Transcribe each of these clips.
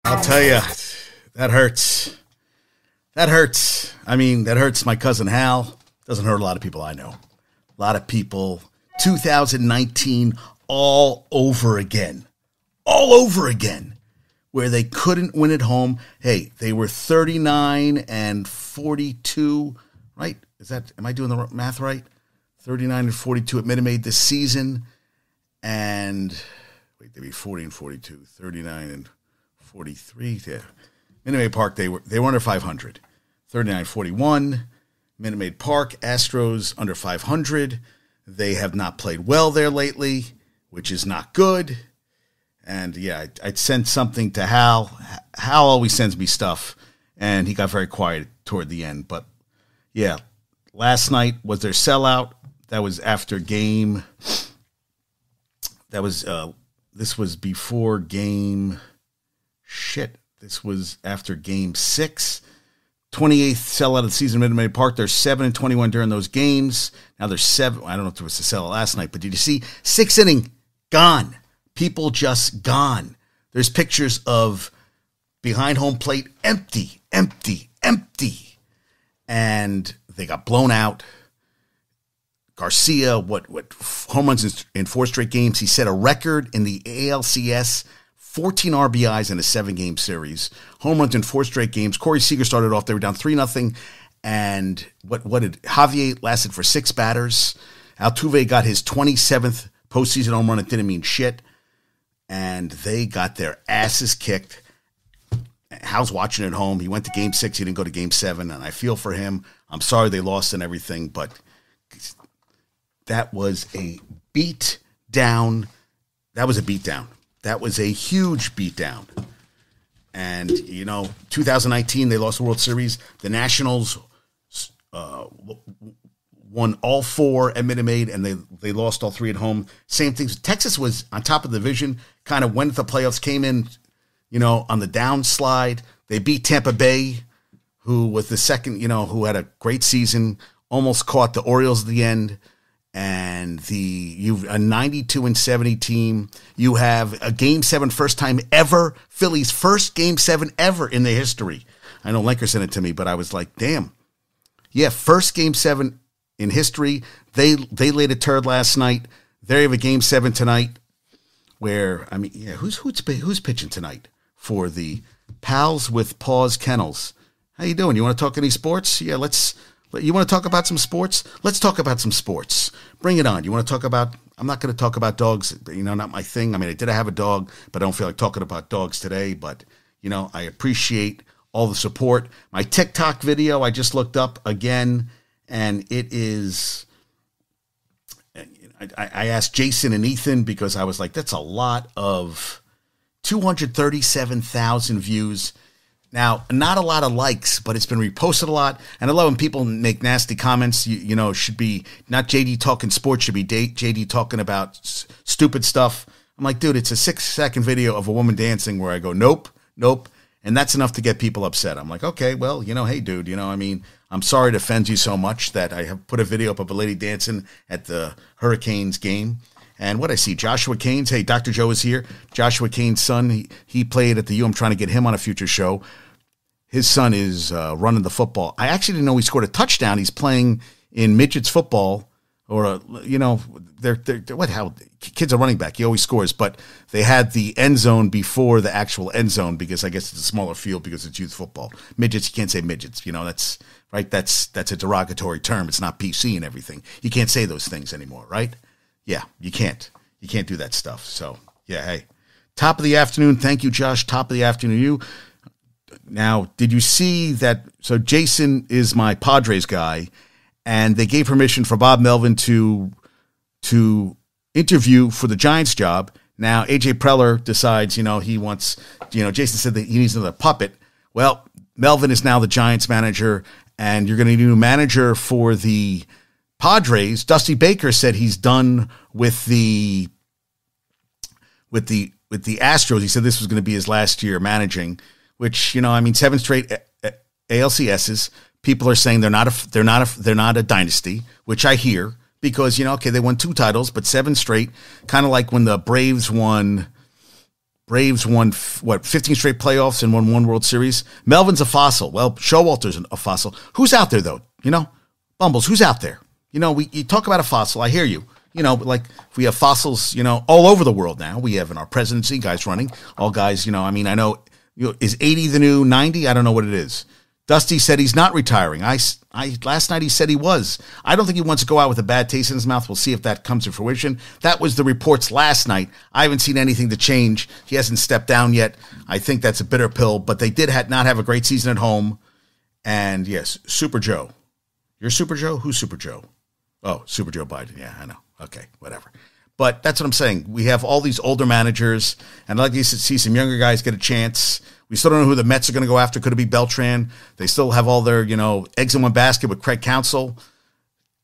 I'll tell you, that hurts. That hurts. I mean, that hurts my cousin Hal. Doesn't hurt a lot of people I know. A lot of people. 2019 all over again. All over again. Where they couldn't win at home. Hey, they were 39-42, right? Am I doing the math right? 39-42 at Minute Maid this season. And, wait, they'd be 40-42. 39-43. Yeah. Minute Maid Park, they were under 500. 39-41. Minute Maid Park, Astros under 500. They have not played well there lately, which is not good. And, yeah, I'd sent something to Hal. Hal always sends me stuff, and he got very quiet toward the end. But, yeah, last night was their sellout. That was after game. That was this was before game. Shit, this was after game 6. 28th sellout of the season, Minute Maid Park. They're 7-21 during those games. Now they're 7. I don't know if it was a sellout last night, but did you see 6th inning gone? People just gone. There's pictures of behind home plate empty. And they got blown out. Garcia, what home runs in 4 straight games. He set a record in the ALCS, 14 RBIs in a 7-game series. Home runs in 4 straight games. Corey Seager started off. They were down 3-0. And what did Javier lasted for 6 batters. Altuve got his 27th postseason home run. It didn't mean shit. And they got their asses kicked. Hal's watching at home. He went to game 6. He didn't go to game 7. And I feel for him. I'm sorry they lost and everything, but that was a beat down. That was a beat down. That was a huge beat down. And, 2019, they lost the World Series. The Nationals won all 4 at Minute Maid, and they lost all 3 at home. Same things. Texas was on top of the division, kind of went to the playoffs, came in, on the downslide. They beat Tampa Bay, who was the second, who had a great season, almost caught the Orioles at the end. And you've a 92-70 team. You have a Game 7 first time ever. Phillies' first Game 7 ever in their history. I know Lenker sent it to me, but I was like, damn. Yeah, first Game 7 in history. They laid a turd last night. They have a Game 7 tonight. Who's pitching tonight for the Pals with Paws Kennels? How you doing? You want to talk any sports? Yeah, you want to talk about some sports? Let's talk about some sports. Bring it on. You want to talk about, I'm not going to talk about dogs, not my thing. I mean, I did have a dog, but I don't feel like talking about dogs today. But, I appreciate all the support. My TikTok video, I just looked up again, and it is, I asked Jason and Ethan because I was like, that's a lot of 237,000 views. Now, not a lot of likes, but it's been reposted a lot. And I love when people make nasty comments. Should be not JD talking sports, should be JD talking about stupid stuff. I'm like, dude, it's a 6-second video of a woman dancing where I go, nope. And that's enough to get people upset. I'm like, okay, well, hey, dude, I'm sorry to offend you so much that I have put a video up of a lady dancing at the Hurricanes game. And what I see, Joshua Canes, hey, Dr. Joe is here. Joshua Canes' son, he played at the U. I'm trying to get him on a future show. His son is running the football. I actually didn't know he scored a touchdown. He's playing in midgets football, or kids are running back. He always scores, but they had the end zone before the actual end zone because I guess it's a smaller field because it's youth football. Midgets, you can't say midgets. That's right. That's a derogatory term. It's not PC and everything. You can't say those things anymore, right? Yeah, you can't. You can't do that stuff. So, yeah, hey. Top of the afternoon. Thank you, Josh. Top of the afternoon to you. Now, did you see that? So, Jason is my Padres guy, and they gave permission for Bob Melvin to interview for the Giants job. Now, A.J. Preller decides, he wants, Jason said that he needs another puppet. Well, Melvin is now the Giants manager, and you're going to need a new manager for the Padres. Dusty Baker said he's done with the Astros. He said this was going to be his last year managing, which 7 straight ALCSs. People are saying they're not a dynasty, which I hear because they won 2 titles, but 7 straight, kind of like when the Braves won Braves won, 15 straight playoffs and won one World Series. Melvin's a fossil. Well, Showalter's a fossil. Who's out there, though? Bumbles, who's out there? You talk about a fossil. I hear you. Like we have fossils, all over the world now. We have in our presidency guys running, all guys, I know, is 80 the new 90? I don't know what it is. Dusty said he's not retiring. Last night he said he was. I don't think he wants to go out with a bad taste in his mouth. We'll see if that comes to fruition. That was the reports last night. I haven't seen anything to change. He hasn't stepped down yet. I think that's a bitter pill, but they did not have a great season at home. And yes, Super Joe. You're Super Joe? Who's Super Joe? Oh, Super Joe Biden. Yeah, I know. Okay, whatever. But that's what I'm saying. We have all these older managers, and I'd like to see some younger guys get a chance. We still don't know who the Mets are going to go after. Could it be Beltran? They still have all their, eggs in one basket with Craig Counsell.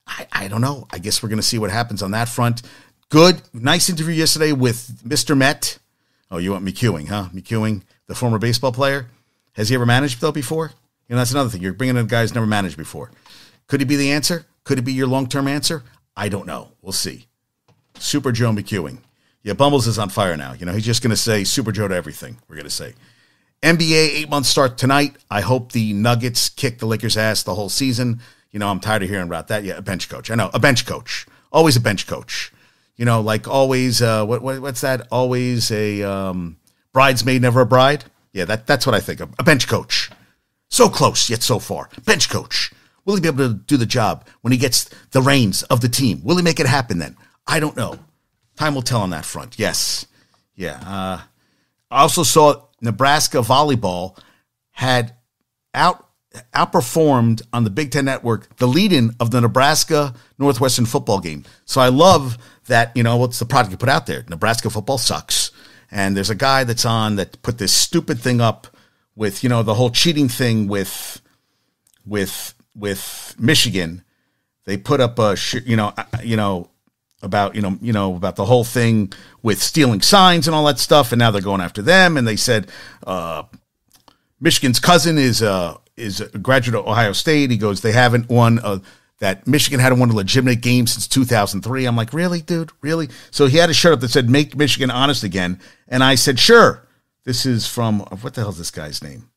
I don't know. I guess we're going to see what happens on that front. Good. Nice interview yesterday with Mr. Met. Oh, you want McEwing, huh? McEwing, the former baseball player. Has he ever managed, though, before? That's another thing. You're bringing in guys never managed before. Could he be the answer? Could it be your long-term answer? I don't know. We'll see. Super Joe McEwing. Yeah, Bumbles is on fire now. He's just going to say Super Joe to everything, we're going to say. NBA 8-month start tonight. I hope the Nuggets kick the Lakers' ass the whole season. I'm tired of hearing about that. Yeah, a bench coach. I know, a bench coach. Always a bench coach. Like always, what's that? Always a bridesmaid, never a bride. Yeah, that's what I think of. A bench coach. So close, yet so far. Bench coach. Will he be able to do the job when he gets the reins of the team? Will he make it happen then? I don't know. Time will tell on that front. Yes. Yeah. I also saw Nebraska volleyball had outperformed on the Big Ten Network the lead-in of the Nebraska Northwestern football game. So I love that, what's the product you put out there? Nebraska football sucks. And there's a guy that's on that put this stupid thing up with, the whole cheating thing with Michigan. They put up a, about the whole thing with stealing signs and all that stuff, and now they're going after them. And they said Michigan's cousin is a graduate of Ohio State. He goes, they haven't won that Michigan hadn't won a legitimate game since 2003. I'm like, really, dude, really? So he had a shirt up that said "Make Michigan Honest Again," and I said, sure. This is from what the hell is this guy's name?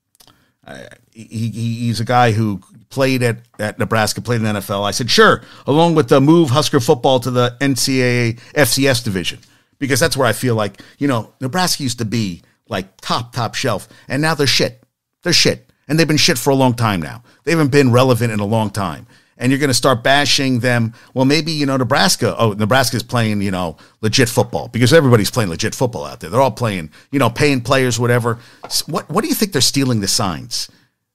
He's a guy who played at Nebraska, played in the NFL. I said, sure, along with the move Husker football to the NCAA FCS division, because that's where I feel like, Nebraska used to be like top shelf, and now they're shit. They're shit, and they've been shit for a long time now. They haven't been relevant in a long time. And you're going to start bashing them. Well, maybe, Nebraska's playing, legit football, because everybody's playing legit football out there. They're all playing, paying players, whatever. What do you think they're stealing the signs?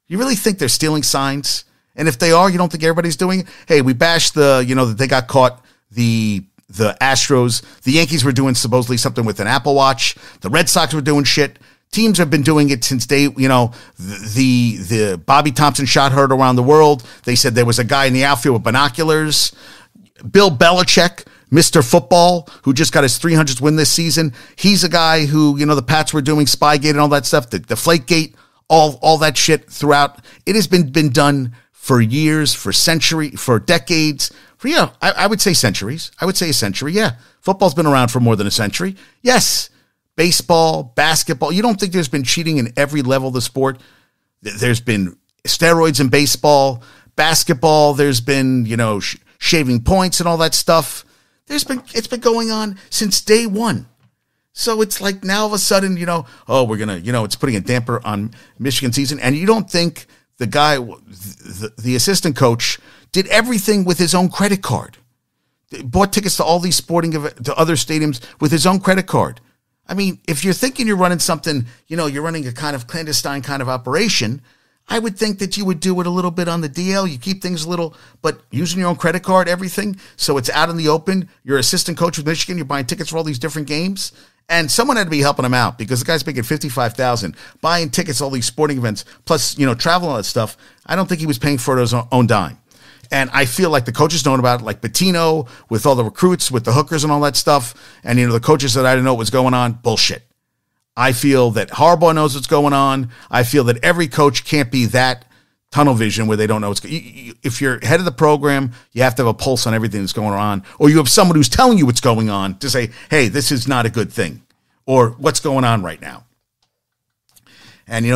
You really think they're stealing signs? And if they are, you don't think everybody's doing it? Hey, we bashed that they got caught, the Astros. The Yankees were doing supposedly something with an Apple Watch. The Red Sox were doing shit. Teams have been doing it since the Bobby Thompson shot heard around the world. They said there was a guy in the outfield with binoculars. Bill Belichick, Mr. Football, who just got his 300th win this season. He's a guy who, the Pats were doing Spygate and all that stuff, the Deflategate, all that shit throughout. It has been done for years, for decades, I would say centuries. I would say a century, yeah. Football's been around for more than a century. Yes. Baseball, basketball. You don't think there's been cheating in every level of the sport? There's been steroids in baseball, basketball. There's been, shaving points and all that stuff. It's been going on since day one. So it's like now all of a sudden, we're going to, it's putting a damper on Michigan season. And you don't think the guy, the assistant coach, did everything with his own credit card. Bought tickets to all these to other stadiums with his own credit card. I mean, if you're thinking you're running something, you're running a kind of clandestine kind of operation, I would think that you would do it a little bit on the DL. You keep things a little, but using your own credit card, everything. So it's out in the open. You're assistant coach with Michigan. You're buying tickets for all these different games. And someone had to be helping him out, because the guy's making $55,000, buying tickets to all these sporting events, plus, travel and all that stuff. I don't think he was paying for it his own dime. And I feel like the coaches know about it, like Pitino, with all the recruits, with the hookers and all that stuff. And, the coaches that I didn't know what was going on, bullshit. I feel that Harbaugh knows what's going on. I feel that every coach can't be that tunnel vision where they don't know what's going on. If you're head of the program, you have to have a pulse on everything that's going on. Or you have someone who's telling you what's going on to say, hey, this is not a good thing. or what's going on right now. And,